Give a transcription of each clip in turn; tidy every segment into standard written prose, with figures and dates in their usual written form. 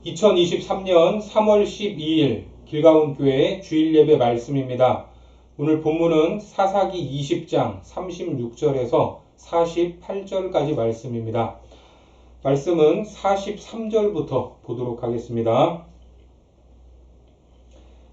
2023년 3월 12일 길가온교회 주일예배 말씀입니다. 오늘 본문은 사사기 20장 36절에서 48절까지 말씀입니다. 말씀은 43절부터 보도록 하겠습니다.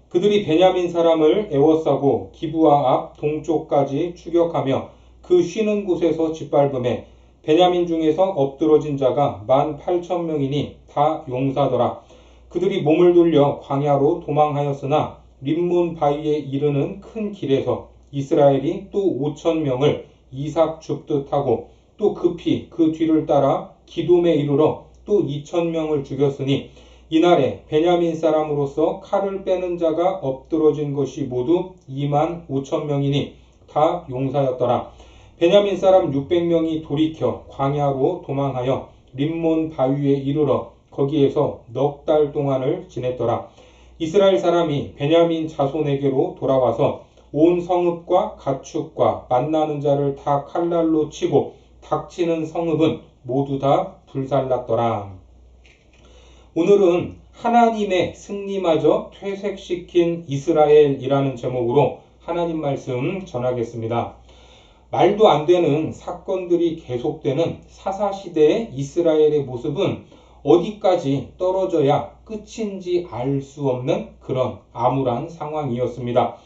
그들이 베냐민 사람을 에워싸고 기브아 앞 동쪽까지 추격하며 그 쉬는 곳에서 짓밟음에 베냐민 중에서 엎드러진 자가 18,000명이니 다 용사더라. 그들이 몸을 돌려 광야로 도망하였으나 림몬 바위에 이르는 큰 길에서 이스라엘이 또 5,000명을 이삭 줍듯 하고 또 급히 그 뒤를 따라 기돔에 이르러 또 2,000명을 죽였으니 이날에 베냐민 사람으로서 칼을 빼는 자가 엎드러진 것이 모두 25,000명이니 다 용사였더라. 베냐민 사람 600명이 돌이켜 광야로 도망하여 림몬 바위에 이르러 거기에서 넉 달 동안을 지냈더라. 이스라엘 사람이 베냐민 자손에게로 돌아와서 온 성읍과 가축과 만나는 자를 다 칼날로 치고 닥치는 성읍은 모두 다 불살랐더라. 오늘은 하나님의 승리마저 퇴색시킨 이스라엘이라는 제목으로 하나님 말씀 전하겠습니다. 말도 안 되는 사건들이 계속되는 사사시대의 이스라엘의 모습은 어디까지 떨어져야 끝인지 알 수 없는 그런 암울한 상황이었습니다.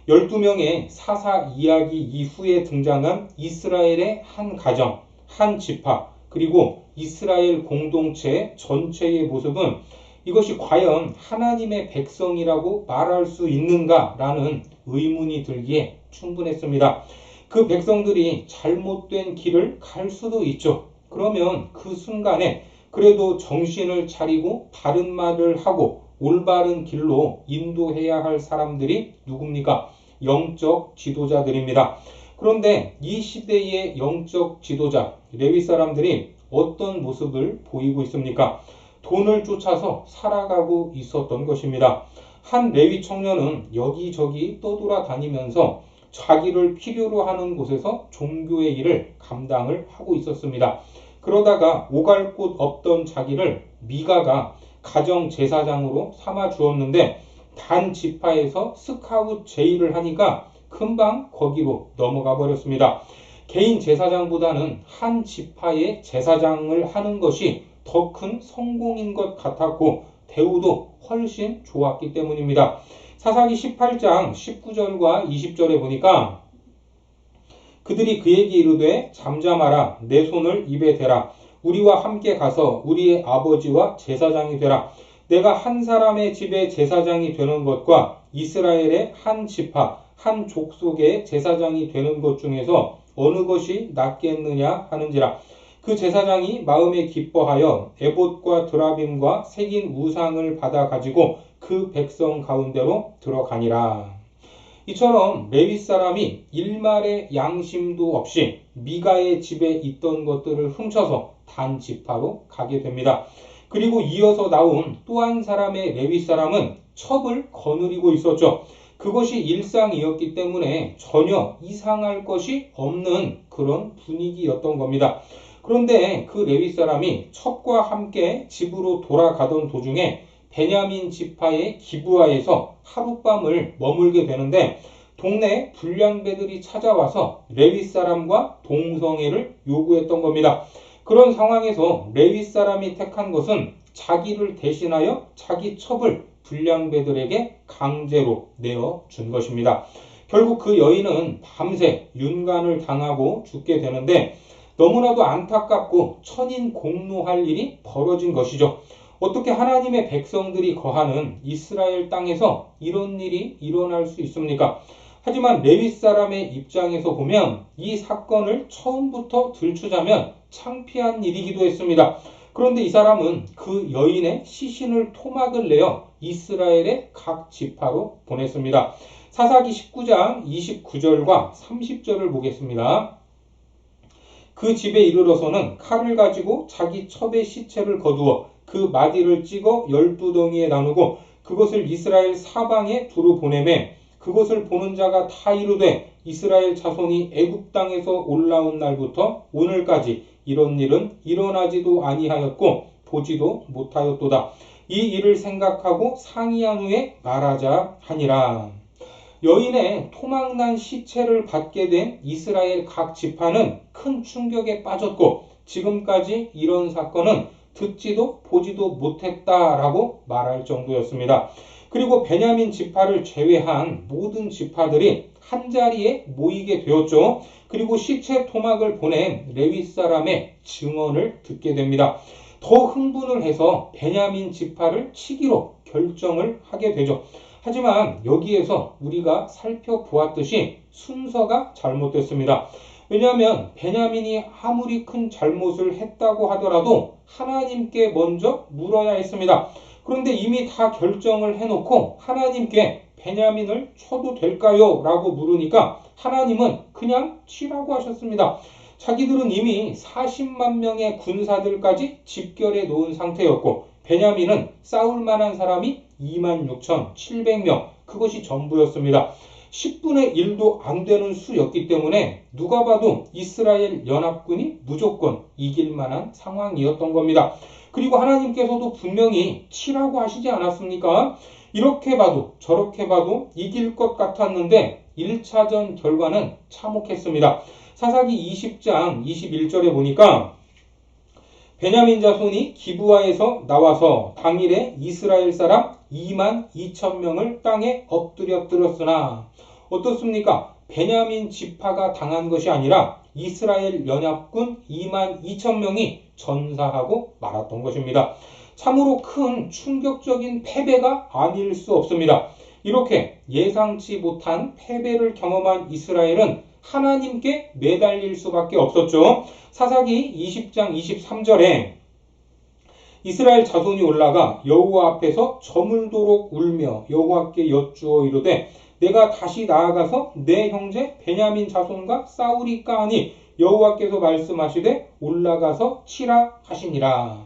12명의 사사 이야기 이후에 등장한 이스라엘의 한 가정, 한 지파, 그리고 이스라엘 공동체 전체의 모습은 이것이 과연 하나님의 백성이라고 말할 수 있는가라는 의문이 들기에 충분했습니다. 그 백성들이 잘못된 길을 갈 수도 있죠. 그러면 그 순간에 그래도 정신을 차리고 바른 말을 하고 올바른 길로 인도해야 할 사람들이 누굽니까? 영적 지도자들입니다. 그런데 이 시대의 영적 지도자, 레위 사람들이 어떤 모습을 보이고 있습니까? 돈을 쫓아서 살아가고 있었던 것입니다. 한 레위 청년은 여기저기 떠돌아다니면서 자기를 필요로 하는 곳에서 종교의 일을 감당을 하고 있었습니다. 그러다가 오갈 곳 없던 자기를 미가가 가정 제사장으로 삼아 주었는데 단 지파에서 스카웃 제의를 하니까 금방 거기로 넘어가 버렸습니다. 개인 제사장보다는 한 지파의 제사장을 하는 것이 더 큰 성공인 것 같았고 대우도 훨씬 좋았기 때문입니다. 사사기 18장 19절과 20절에 보니까 그들이 그에게 이르되 잠잠하라 내 손을 입에 대라 우리와 함께 가서 우리의 아버지와 제사장이 되라. 내가 한 사람의 집에 제사장이 되는 것과 이스라엘의 한 지파 한 족속의 제사장이 되는 것 중에서 어느 것이 낫겠느냐 하는지라. 그 제사장이 마음에 기뻐하여 에봇과 드라빔과 새긴 우상을 받아 가지고 그 백성 가운데로 들어가니라. 이처럼 레위 사람이 일말의 양심도 없이 미가의 집에 있던 것들을 훔쳐서 단 지파로 가게 됩니다. 그리고 이어서 나온 또 한 사람의 레위 사람은 첩을 거느리고 있었죠. 그것이 일상이었기 때문에 전혀 이상할 것이 없는 그런 분위기였던 겁니다. 그런데 그 레위 사람이 첩과 함께 집으로 돌아가던 도중에 베냐민 지파의 기브아에서 하룻밤을 머물게 되는데 동네 불량배들이 찾아와서 레위 사람과 동성애를 요구했던 겁니다. 그런 상황에서 레위 사람이 택한 것은 자기를 대신하여 자기 첩을 불량배들에게 강제로 내어준 것입니다. 결국 그 여인은 밤새 윤관을 당하고 죽게 되는데 너무나도 안타깝고 천인공노할 일이 벌어진 것이죠. 어떻게 하나님의 백성들이 거하는 이스라엘 땅에서 이런 일이 일어날 수 있습니까? 하지만 레위 사람의 입장에서 보면 이 사건을 처음부터 들추자면 창피한 일이기도 했습니다. 그런데 이 사람은 그 여인의 시신을 토막을 내어 이스라엘의 각 지파로 보냈습니다. 사사기 19장 29절과 30절을 보겠습니다. 그 집에 이르러서는 칼을 가지고 자기 첩의 시체를 거두어 그 마디를 찍어 12덩이에 나누고 그것을 이스라엘 사방에 두루 보내매 그것을 보는 자가 다 이르되 이스라엘 자손이 애굽 땅에서 올라온 날부터 오늘까지 이런 일은 일어나지도 아니하였고 보지도 못하였도다. 이 일을 생각하고 상의한 후에 말하자 하니라. 여인의 토막난 시체를 받게 된 이스라엘 각 지파는 큰 충격에 빠졌고 지금까지 이런 사건은 듣지도 보지도 못했다라고 말할 정도였습니다. 그리고 베냐민 지파를 제외한 모든 지파들이 한자리에 모이게 되었죠. 그리고 시체 토막을 보낸 레위 사람의 증언을 듣게 됩니다. 더 흥분을 해서 베냐민 지파를 치기로 결정을 하게 되죠. 하지만 여기에서 우리가 살펴보았듯이 순서가 잘못됐습니다. 왜냐하면 베냐민이 아무리 큰 잘못을 했다고 하더라도 하나님께 먼저 물어야 했습니다. 그런데 이미 다 결정을 해놓고 하나님께 베냐민을 쳐도 될까요? 라고 물으니까 하나님은 그냥 치라고 하셨습니다. 자기들은 이미 40만 명의 군사들까지 집결해 놓은 상태였고 베냐민은 싸울 만한 사람이 26,700명, 그것이 전부였습니다. 10분의 1도 안 되는 수였기 때문에 누가 봐도 이스라엘 연합군이 무조건 이길 만한 상황이었던 겁니다. 그리고 하나님께서도 분명히 치라고 하시지 않았습니까? 이렇게 봐도 저렇게 봐도 이길 것 같았는데 1차전 결과는 참혹했습니다. 사사기 20장 21절에 보니까 베냐민 자손이 기브아에서 나와서 당일에 이스라엘 사람 22,000명을 땅에 엎드려뜨렸으나 어떻습니까? 베냐민 지파가 당한 것이 아니라 이스라엘 연합군 22,000명이 전사하고 말았던 것입니다. 참으로 큰 충격적인 패배가 아닐 수 없습니다. 이렇게 예상치 못한 패배를 경험한 이스라엘은 하나님께 매달릴 수밖에 없었죠. 사사기 20장 23절에 이스라엘 자손이 올라가 여호와 앞에서 저물도록 울며 여호와께 여쭈어 이르되 내가 다시 나아가서 내 형제 베냐민 자손과 싸우리까 하니 여호와께서 말씀하시되 올라가서 치라 하시니라.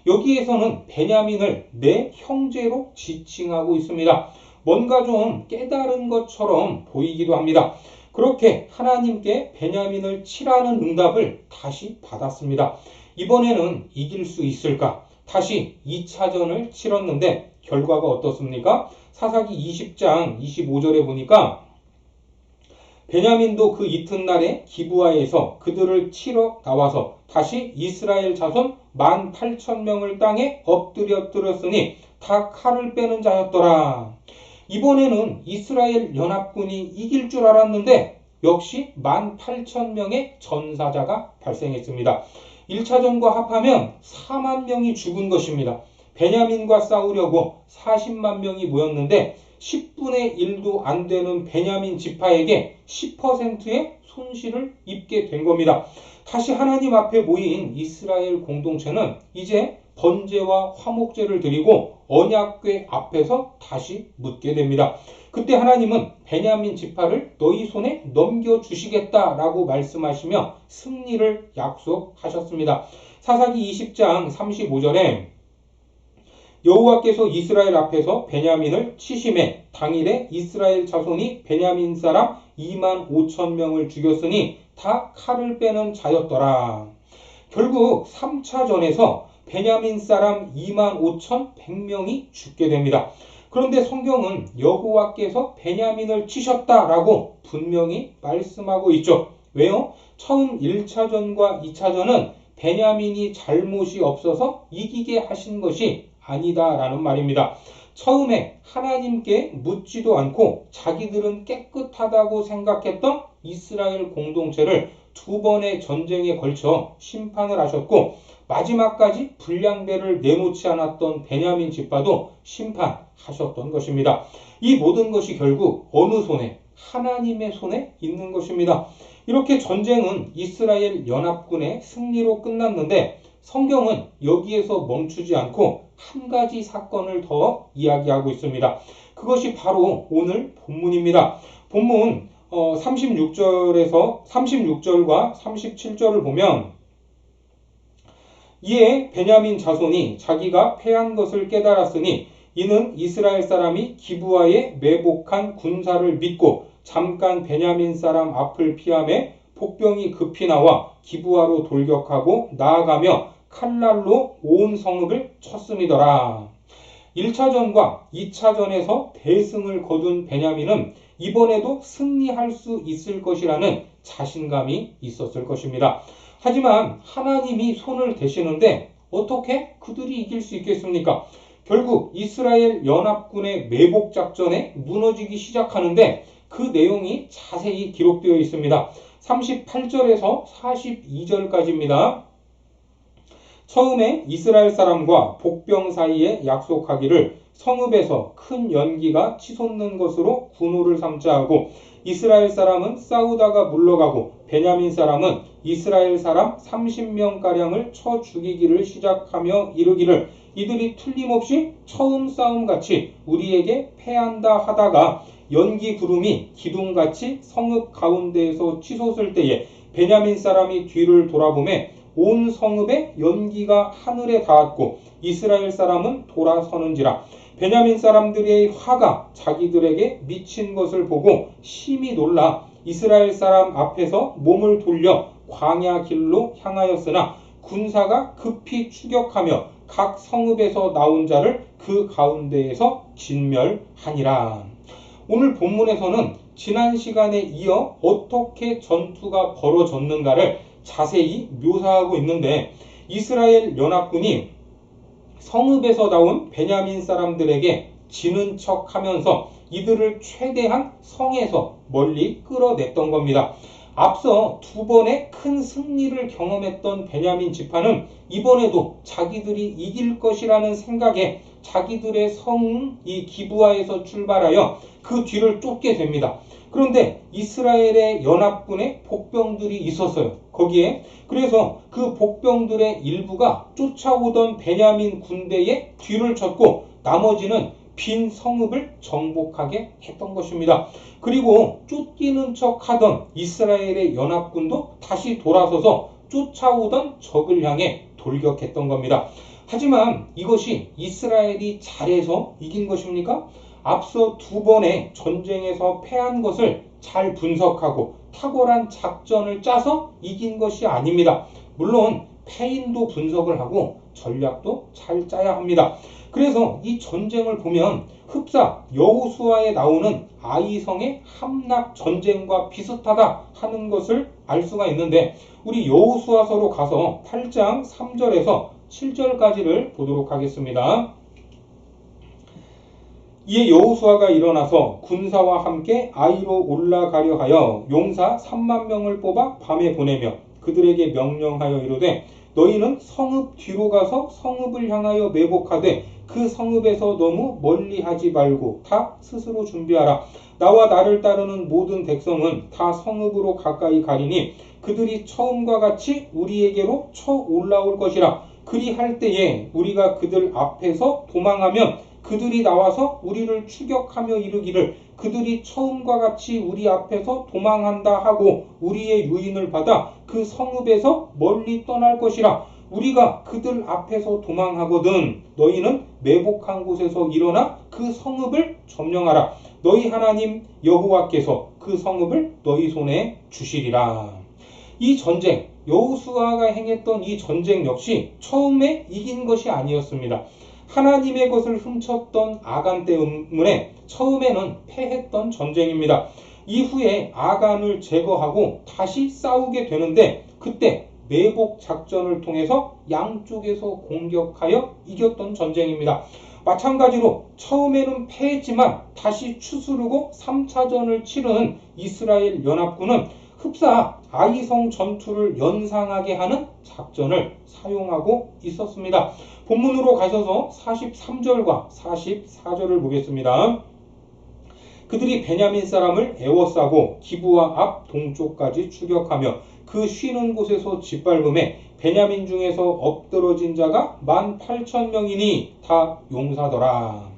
여기에서는 베냐민을 내 형제로 지칭하고 있습니다. 뭔가 좀 깨달은 것처럼 보이기도 합니다. 그렇게 하나님께 베냐민을 치라는 응답을 다시 받았습니다. 이번에는 이길 수 있을까? 다시 2차전을 치렀는데 결과가 어떻습니까? 사사기 20장 25절에 보니까 베냐민도 그 이튿날에 기브아에서 그들을 치러 나와서 다시 이스라엘 자손 18,000명을 땅에 엎드려뜨렸으니 다 칼을 빼는 자였더라. 이번에는 이스라엘 연합군이 이길 줄 알았는데 역시 18,000명의 전사자가 발생했습니다. 1차전과 합하면 4만 명이 죽은 것입니다. 베냐민과 싸우려고 40만 명이 모였는데 10분의 1도 안 되는 베냐민 지파에게 10%의 손실을 입게 된 겁니다. 다시 하나님 앞에 모인 이스라엘 공동체는 이제 번제와 화목제를 드리고 언약궤 앞에서 다시 묻게 됩니다. 그때 하나님은 베냐민 지파를 너희 손에 넘겨주시겠다라고 말씀하시며 승리를 약속하셨습니다. 사사기 20장 35절에 여호와께서 이스라엘 앞에서 베냐민을 치심해 당일에 이스라엘 자손이 베냐민 사람 25,000명을 죽였으니 다 칼을 빼는 자였더라. 결국 3차전에서 베냐민 사람 25,100명이 죽게 됩니다. 그런데 성경은 여호와께서 베냐민을 치셨다라고 분명히 말씀하고 있죠. 왜요? 처음 1차전과 2차전은 베냐민이 잘못이 없어서 이기게 하신 것이 아니다라는 말입니다. 처음에 하나님께 묻지도 않고 자기들은 깨끗하다고 생각했던 이스라엘 공동체를 두 번의 전쟁에 걸쳐 심판을 하셨고 마지막까지 불량배를 내놓지 않았던 베냐민 지파도 심판하셨던 것입니다. 이 모든 것이 결국 어느 손에? 하나님의 손에 있는 것입니다. 이렇게 전쟁은 이스라엘 연합군의 승리로 끝났는데 성경은 여기에서 멈추지 않고 한 가지 사건을 더 이야기하고 있습니다. 그것이 바로 오늘 본문입니다. 본문 36절과 37절을 보면 이에 베냐민 자손이 자기가 패한 것을 깨달았으니 이는 이스라엘 사람이 기브아에 매복한 군사를 믿고 잠깐 베냐민 사람 앞을 피하며 복병이 급히 나와 기브아로 돌격하고 나아가며 칼날로 온 성읍을 쳤음이더라. 1차전과 2차전에서 대승을 거둔 베냐민은 이번에도 승리할 수 있을 것이라는 자신감이 있었을 것입니다. 하지만 하나님이 손을 대시는데 어떻게 그들이 이길 수 있겠습니까? 결국 이스라엘 연합군의 매복 작전에 무너지기 시작하는데 그 내용이 자세히 기록되어 있습니다. 38절에서 42절까지입니다. 처음에 이스라엘 사람과 복병 사이에 약속하기를 성읍에서 큰 연기가 치솟는 것으로 군호를 삼자 하고 이스라엘 사람은 싸우다가 물러가고 베냐민 사람은 이스라엘 사람 30명가량을 쳐 죽이기를 시작하며 이르기를 이들이 틀림없이 처음 싸움같이 우리에게 패한다 하다가 연기 구름이 기둥같이 성읍 가운데에서 치솟을 때에 베냐민 사람이 뒤를 돌아보매 온 성읍에 연기가 하늘에 닿았고 이스라엘 사람은 돌아서는지라. 베냐민 사람들의 화가 자기들에게 미친 것을 보고 심히 놀라 이스라엘 사람 앞에서 몸을 돌려 광야 길로 향하였으나 군사가 급히 추격하며 각 성읍에서 나온 자를 그 가운데에서 진멸하니라. 오늘 본문에서는 지난 시간에 이어 어떻게 전투가 벌어졌는가를 자세히 묘사하고 있는데 이스라엘 연합군이 성읍에서 나온 베냐민 사람들에게 지는 척 하면서 이들을 최대한 성에서 멀리 끌어냈던 겁니다. 앞서 두 번의 큰 승리를 경험했던 베냐민 지파는 이번에도 자기들이 이길 것이라는 생각에 자기들의 성 이 기브아에서 출발하여 그 뒤를 쫓게 됩니다. 그런데 이스라엘의 연합군의 복병들이 있었어요. 거기에 그래서 그 복병들의 일부가 쫓아오던 베냐민 군대의 뒤를 쳤고 나머지는 빈 성읍을 정복하게 했던 것입니다. 그리고 쫓기는 척 하던 이스라엘의 연합군도 다시 돌아서서 쫓아오던 적을 향해 돌격했던 겁니다. 하지만 이것이 이스라엘이 잘해서 이긴 것입니까? 앞서 두 번의 전쟁에서 패한 것을 잘 분석하고 탁월한 작전을 짜서 이긴 것이 아닙니다. 물론 패인도 분석을 하고 전략도 잘 짜야 합니다. 그래서 이 전쟁을 보면 흡사 여호수아에 나오는 아이성의 함락 전쟁과 비슷하다 하는 것을 알 수가 있는데 우리 여호수아서로 가서 8장 3절에서 7절까지를 보도록 하겠습니다. 이에 여호수아가 일어나서 군사와 함께 아이로 올라가려 하여 용사 3만 명을 뽑아 밤에 보내며 그들에게 명령하여 이르되 너희는 성읍 뒤로 가서 성읍을 향하여 매복하되 그 성읍에서 너무 멀리 하지 말고 다 스스로 준비하라. 나와 나를 따르는 모든 백성은 다 성읍으로 가까이 가리니 그들이 처음과 같이 우리에게로 쳐 올라올 것이라. 그리할 때에 우리가 그들 앞에서 도망하면 그들이 나와서 우리를 추격하며 이르기를 그들이 처음과 같이 우리 앞에서 도망한다 하고 우리의 유인을 받아 그 성읍에서 멀리 떠날 것이라. 우리가 그들 앞에서 도망하거든 너희는 매복한 곳에서 일어나 그 성읍을 점령하라. 너희 하나님 여호와께서 그 성읍을 너희 손에 주시리라. 이 전쟁, 여호수아가 행했던 이 전쟁 역시 처음에 이긴 것이 아니었습니다. 하나님의 것을 훔쳤던 아간 때문에 처음에는 패했던 전쟁입니다. 이후에 아간을 제거하고 다시 싸우게 되는데 그때 매복 작전을 통해서 양쪽에서 공격하여 이겼던 전쟁입니다. 마찬가지로 처음에는 패했지만 다시 추스르고 3차전을 치른 이스라엘 연합군은 흡사 아이성 전투를 연상하게 하는 작전을 사용하고 있었습니다. 본문으로 가셔서 43절과 44절을 보겠습니다. 그들이 베냐민 사람을 에워싸고 기브아 앞 동쪽까지 추격하며 그 쉬는 곳에서 짓밟음에 베냐민 중에서 엎드러진 자가 18,000명이니 다 용사더라.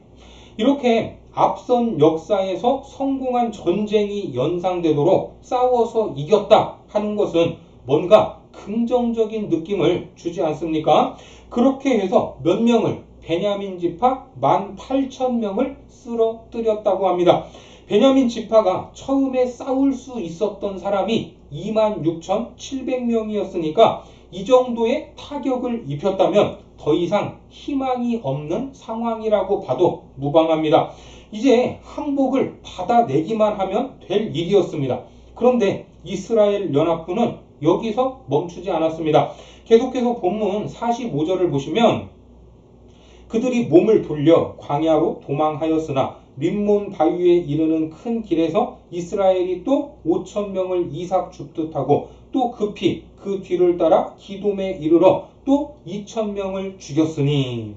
이렇게 앞선 역사에서 성공한 전쟁이 연상되도록 싸워서 이겼다 하는 것은 뭔가 긍정적인 느낌을 주지 않습니까? 그렇게 해서 몇 명을 베냐민 지파 18,000명을 쓰러뜨렸다고 합니다. 베냐민 지파가 처음에 싸울 수 있었던 사람이 26,700명이었으니까 이 정도의 타격을 입혔다면 더 이상 희망이 없는 상황이라고 봐도 무방합니다. 이제 항복을 받아내기만 하면 될 일이었습니다. 그런데 이스라엘 연합군은 여기서 멈추지 않았습니다. 계속해서 본문 45절을 보시면 그들이 몸을 돌려 광야로 도망하였으나 림몬 바위에 이르는 큰 길에서 이스라엘이 또 5,000명을 이삭 줍듯 하고 또 급히 그 뒤를 따라 기돔에 이르러 또 2,000명을 죽였으니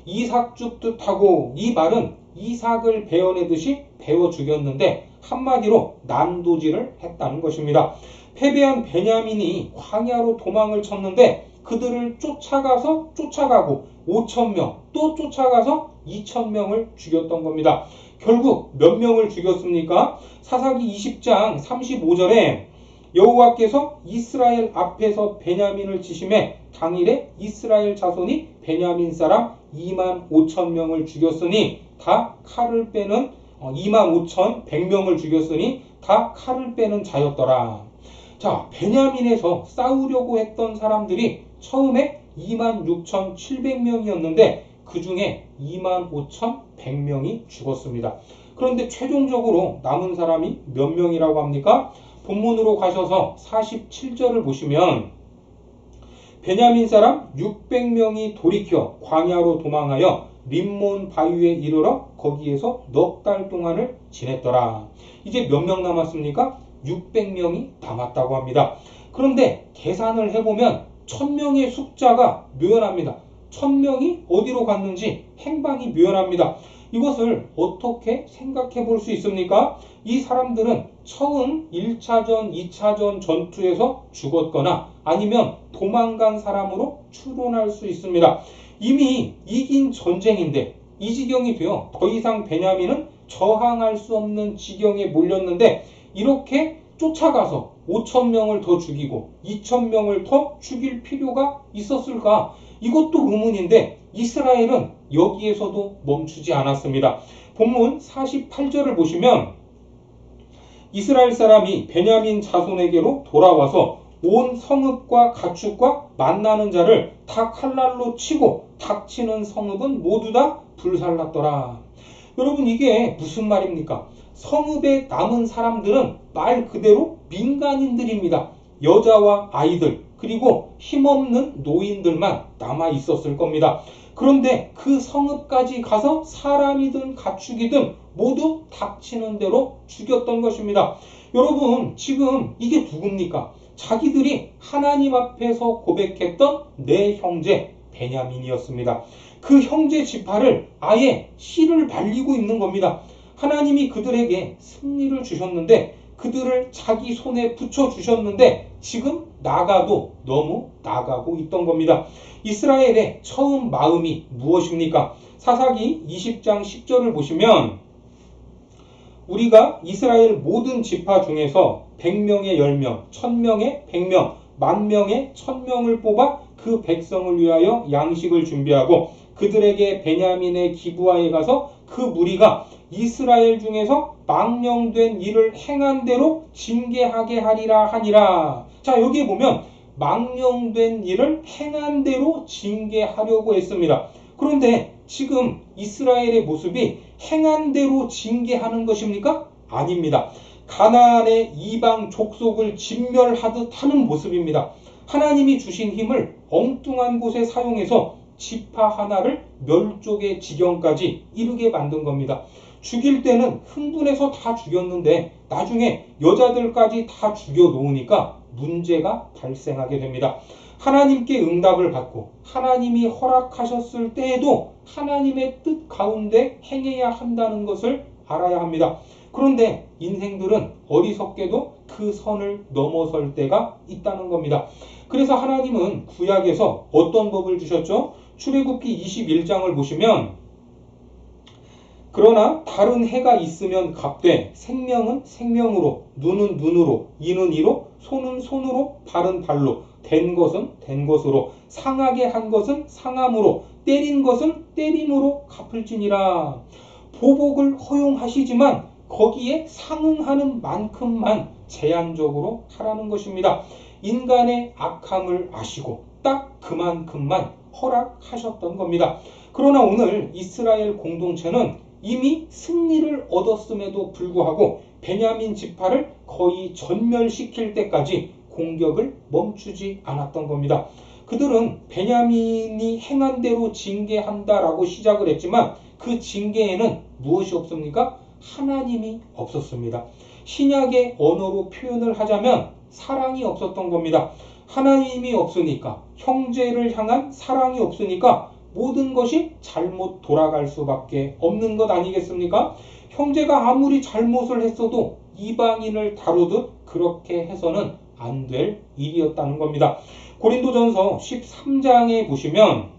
이삭 줍듯 하고 이 말은 이삭을 베어내듯이 베어 죽였는데 한마디로 난도질을 했다는 것입니다. 패배한 베냐민이 광야로 도망을 쳤는데 그들을 쫓아가서 쫓아가고 5,000명 또 쫓아가서 2,000명을 죽였던 겁니다. 결국 몇 명을 죽였습니까? 사사기 20장 35절에 여호와께서 이스라엘 앞에서 베냐민을 치심해 당일에 이스라엘 자손이 베냐민 사람 25,000명을 죽였으니 다 칼을 빼는 25,100명을 죽였으니 다 칼을 빼는 자였더라. 자, 베냐민에서 싸우려고 했던 사람들이 처음에 26,700명이었는데 그 중에 25,100명이 죽었습니다. 그런데 최종적으로 남은 사람이 몇 명이라고 합니까? 본문으로 가셔서 47절을 보시면 베냐민 사람 600명이 돌이켜 광야로 도망하여 림몬 바위에 이르러 거기에서 넉 달 동안을 지냈더라. 이제 몇 명 남았습니까? 600명이 남았다고 합니다. 그런데 계산을 해보면 1,000명의 숫자가 묘연합니다. 1,000명이 어디로 갔는지 행방이 묘연합니다. 이것을 어떻게 생각해 볼 수 있습니까? 이 사람들은 처음 1차전, 2차전 전투에서 죽었거나 아니면 도망간 사람으로 추론할 수 있습니다. 이미 이긴 전쟁인데 이 지경이 되어 더 이상 베냐민은 저항할 수 없는 지경에 몰렸는데 이렇게 쫓아가서 5,000명을 더 죽이고 2,000명을 더 죽일 필요가 있었을까? 이것도 의문인데 이스라엘은 여기에서도 멈추지 않았습니다. 본문 48절을 보시면 이스라엘 사람이 베냐민 자손에게로 돌아와서 온 성읍과 가축과 만나는 자를 다 칼날로 치고 닥치는 성읍은 모두 다 불살랐더라. 여러분 이게 무슨 말입니까? 성읍에 남은 사람들은 말 그대로 민간인들입니다. 여자와 아이들 그리고 힘없는 노인들만 남아 있었을 겁니다. 그런데 그 성읍까지 가서 사람이든 가축이든 모두 닥치는 대로 죽였던 것입니다. 여러분 지금 이게 누굽니까? 자기들이 하나님 앞에서 고백했던 내 형제 베냐민이었습니다. 그 형제 지파를 아예 씨를 발리고 있는 겁니다. 하나님이 그들에게 승리를 주셨는데 그들을 자기 손에 붙여주셨는데 지금 나가도 너무 나가고 있던 겁니다. 이스라엘의 처음 마음이 무엇입니까? 사사기 20장 10절을 보시면 우리가 이스라엘 모든 지파 중에서 100명의 10명, 1000명의 100명, 10,000명의 1000명을 뽑아 그 백성을 위하여 양식을 준비하고 그들에게 베냐민의 기브아에 가서 그 무리가 이스라엘 중에서 망령된 일을 행한 대로 징계하게 하리라 하니라. 자, 여기에 보면 망령된 일을 행한 대로 징계하려고 했습니다. 그런데 지금 이스라엘의 모습이 행한 대로 징계하는 것입니까? 아닙니다. 가나안의 이방 족속을 진멸하듯 하는 모습입니다. 하나님이 주신 힘을 엉뚱한 곳에 사용해서 지파 하나를 멸족의 지경까지 이르게 만든 겁니다. 죽일 때는 흥분해서 다 죽였는데 나중에 여자들까지 다 죽여 놓으니까 문제가 발생하게 됩니다. 하나님께 응답을 받고 하나님이 허락하셨을 때에도 하나님의 뜻 가운데 행해야 한다는 것을 알아야 합니다. 그런데 인생들은 어리석게도 그 선을 넘어설 때가 있다는 겁니다. 그래서 하나님은 구약에서 어떤 법을 주셨죠? 출애굽기 21장을 보시면 그러나 다른 해가 있으면 값되 생명은 생명으로 눈은 눈으로 이는 이로 손은 손으로 발은 발로 된 것은 된 것으로 상하게 한 것은 상함으로 때린 것은 때림으로 갚을지니라. 보복을 허용하시지만 거기에 상응하는 만큼만 제한적으로 하라는 것입니다. 인간의 악함을 아시고 딱 그만큼만 허락하셨던 겁니다. 그러나 오늘 이스라엘 공동체는 이미 승리를 얻었음에도 불구하고 베냐민 지파를 거의 전멸시킬 때까지 공격을 멈추지 않았던 겁니다. 그들은 베냐민이 행한 대로 징계한다라고 시작을 했지만 그 징계에는 무엇이 없습니까? 하나님이 없었습니다. 신약의 언어로 표현을 하자면 사랑이 없었던 겁니다. 하나님이 없으니까, 형제를 향한 사랑이 없으니까 모든 것이 잘못 돌아갈 수밖에 없는 것 아니겠습니까? 형제가 아무리 잘못을 했어도 이방인을 다루듯 그렇게 해서는 안 될 일이었다는 겁니다. 고린도전서 13장에 보시면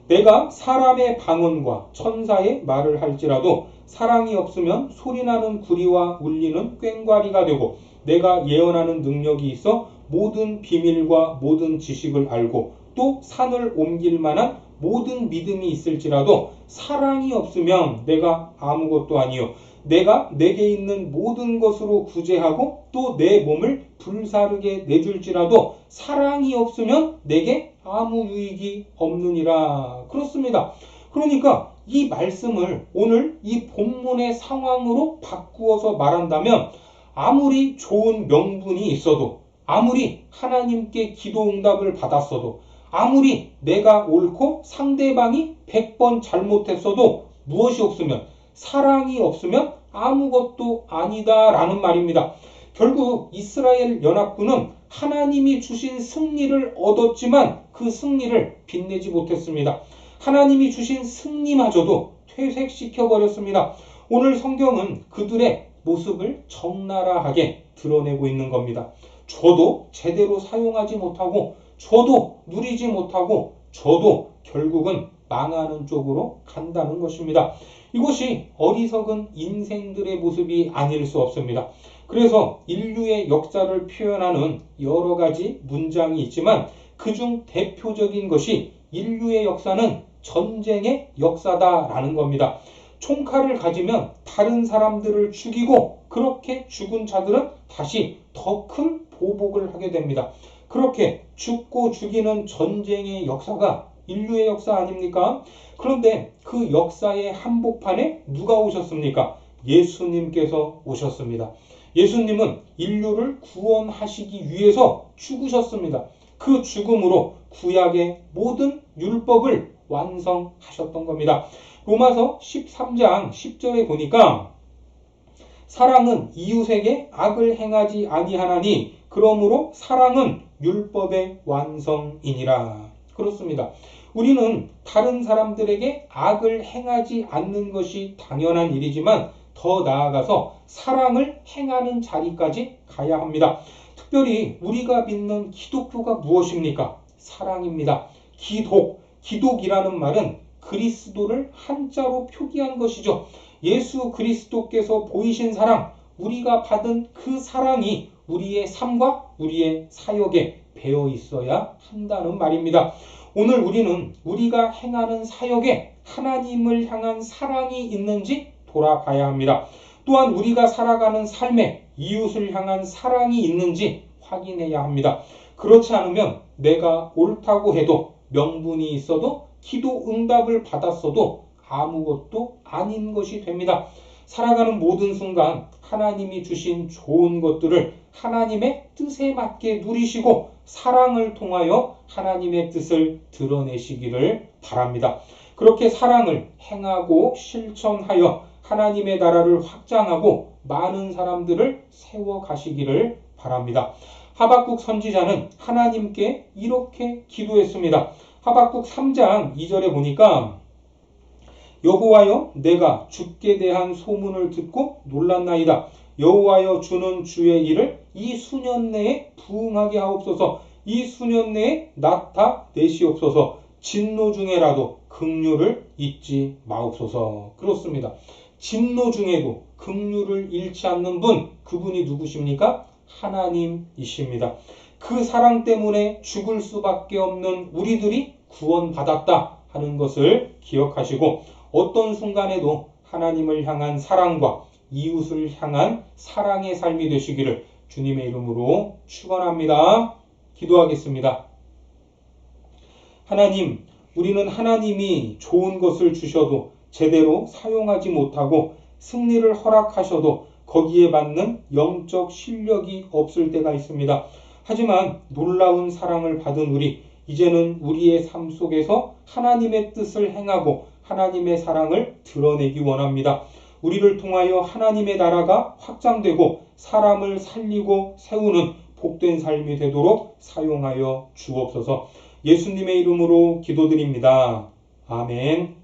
내가 사람의 방언과 천사의 말을 할지라도 사랑이 없으면 소리나는 구리와 울리는 꽹과리가 되고 내가 예언하는 능력이 있어 모든 비밀과 모든 지식을 알고 또 산을 옮길 만한 모든 믿음이 있을지라도 사랑이 없으면 내가 아무것도 아니요 내가 내게 있는 모든 것으로 구제하고 또 내 몸을 불사르게 내줄지라도 사랑이 없으면 내게 아무 유익이 없느니라. 그렇습니다. 그러니까 이 말씀을 오늘 이 본문의 상황으로 바꾸어서 말한다면 아무리 좋은 명분이 있어도 아무리 하나님께 기도 응답을 받았어도 아무리 내가 옳고 상대방이 100번 잘못했어도 무엇이 없으면 사랑이 없으면 아무것도 아니다라는 말입니다. 결국 이스라엘 연합군은 하나님이 주신 승리를 얻었지만 그 승리를 빛내지 못했습니다. 하나님이 주신 승리마저도 퇴색시켜버렸습니다. 오늘 성경은 그들의 모습을 적나라하게 드러내고 있는 겁니다. 저도 제대로 사용하지 못하고 저도 누리지 못하고 저도 결국은 망하는 쪽으로 간다는 것입니다. 이것이 어리석은 인생들의 모습이 아닐 수 없습니다. 그래서 인류의 역사를 표현하는 여러 가지 문장이 있지만 그중 대표적인 것이 인류의 역사는 전쟁의 역사다라는 겁니다. 총칼을 가지면 다른 사람들을 죽이고 그렇게 죽은 자들은 다시 더 큰 보복을 하게 됩니다. 그렇게 죽고 죽이는 전쟁의 역사가 인류의 역사 아닙니까? 그런데 그 역사의 한복판에 누가 오셨습니까? 예수님께서 오셨습니다. 예수님은 인류를 구원하시기 위해서 죽으셨습니다. 그 죽음으로 구약의 모든 율법을 완성하셨던 겁니다. 로마서 13장 10절에 보니까 사랑은 이웃에게 악을 행하지 아니하나니 그러므로 사랑은 율법의 완성이니라. 그렇습니다. 우리는 다른 사람들에게 악을 행하지 않는 것이 당연한 일이지만 더 나아가서 사랑을 행하는 자리까지 가야 합니다. 특별히 우리가 믿는 기독교가 무엇입니까? 사랑입니다. 기독이라는 말은 그리스도를 한자로 표기한 것이죠. 예수 그리스도께서 보이신 사랑, 우리가 받은 그 사랑이 우리의 삶과 우리의 사역에 배어 있어야 한다는 말입니다. 오늘 우리는 우리가 행하는 사역에 하나님을 향한 사랑이 있는지 돌아봐야 합니다. 또한 우리가 살아가는 삶에 이웃을 향한 사랑이 있는지 확인해야 합니다. 그렇지 않으면 내가 옳다고 해도 명분이 있어도 기도 응답을 받았어도 아무것도 아닌 것이 됩니다. 살아가는 모든 순간 하나님이 주신 좋은 것들을 하나님의 뜻에 맞게 누리시고 사랑을 통하여 하나님의 뜻을 드러내시기를 바랍니다. 그렇게 사랑을 행하고 실천하여 하나님의 나라를 확장하고 많은 사람들을 세워가시기를 바랍니다. 하박국 선지자는 하나님께 이렇게 기도했습니다. 하박국 3장 2절에 보니까 여호와여 내가 주께 대한 소문을 듣고 놀랐나이다. 여호와여 주는 주의 일을 이 수년 내에 부응하게 하옵소서. 이 수년 내에 나타내시옵소서. 진노 중에라도 긍휼을 잊지 마옵소서. 그렇습니다. 진노 중에도 긍휼을 잃지 않는 분, 그분이 누구십니까? 하나님이십니다. 그 사랑 때문에 죽을 수밖에 없는 우리들이 구원받았다 하는 것을 기억하시고 어떤 순간에도 하나님을 향한 사랑과 이웃을 향한 사랑의 삶이 되시기를 주님의 이름으로 축원합니다. 기도하겠습니다. 하나님, 우리는 하나님이 좋은 것을 주셔도 제대로 사용하지 못하고 승리를 허락하셔도 거기에 맞는 영적 실력이 없을 때가 있습니다. 하지만 놀라운 사랑을 받은 우리, 이제는 우리의 삶 속에서 하나님의 뜻을 행하고 하나님의 사랑을 드러내기 원합니다. 우리를 통하여 하나님의 나라가 확장되고 사람을 살리고 세우는 복된 삶이 되도록 사용하여 주옵소서. 예수님의 이름으로 기도드립니다. 아멘.